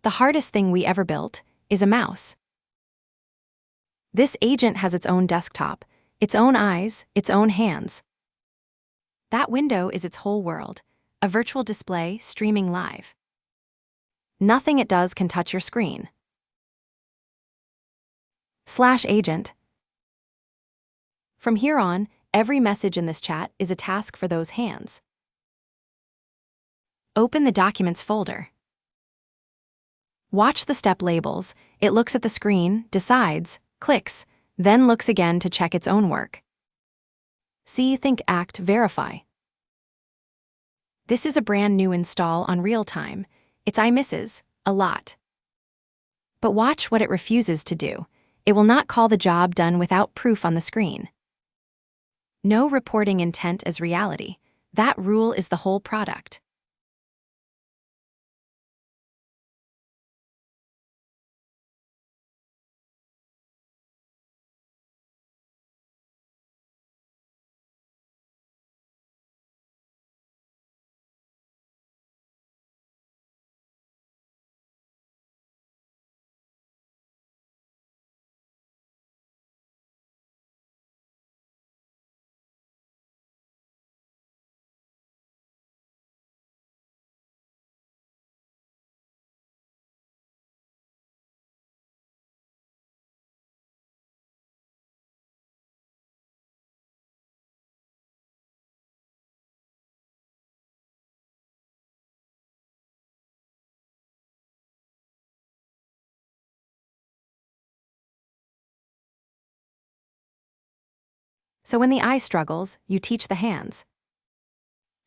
the hardest thing we ever built is a mouse. This agent has its own desktop, its own eyes, its own hands. That window is its whole world, a virtual display streaming live. Nothing it does can touch your screen. /agent. From here on, every message in this chat is a task for those hands. Open the Documents folder. Watch the step labels. It looks at the screen, decides, clicks, then looks again to check its own work. See, think, act, verify. This is a brand new install on real time. Its eye misses a lot. But watch what it refuses to do. It will not call the job done without proof on the screen. No reporting intent as reality. That rule is the whole product. So when the eye struggles, you teach the hands.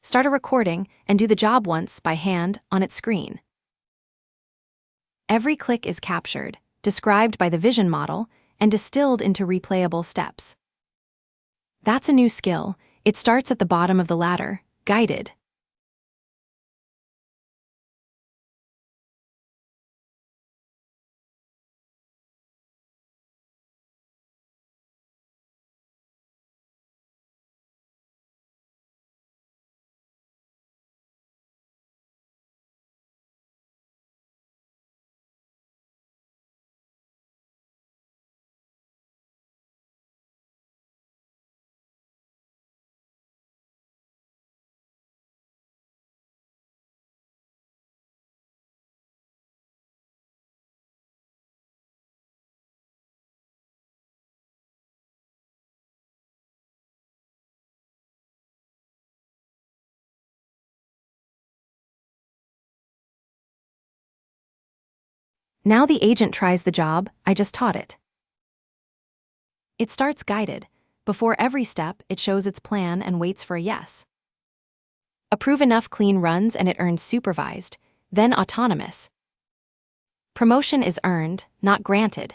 Start a recording and do the job once by hand on its screen. Every click is captured, described by the vision model, and distilled into replayable steps. That's a new skill. It starts at the bottom of the ladder, guided. Now the agent tries the job I just taught it. It starts guided. Before every step, it shows its plan and waits for a yes. Approve enough clean runs and it earns supervised, then autonomous. Promotion is earned, not granted.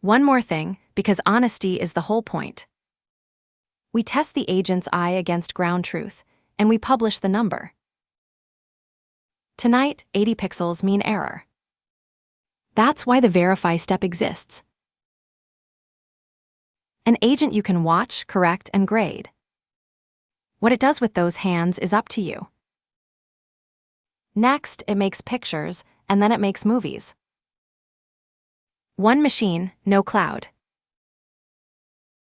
One more thing, because honesty is the whole point. We test the agent's eye against ground truth, and we publish the number. Tonight, 80 pixels mean error. That's why the verify step exists. An agent you can watch, correct, and grade. What it does with those hands is up to you. Next, it makes pictures, and then it makes movies. One machine, no cloud.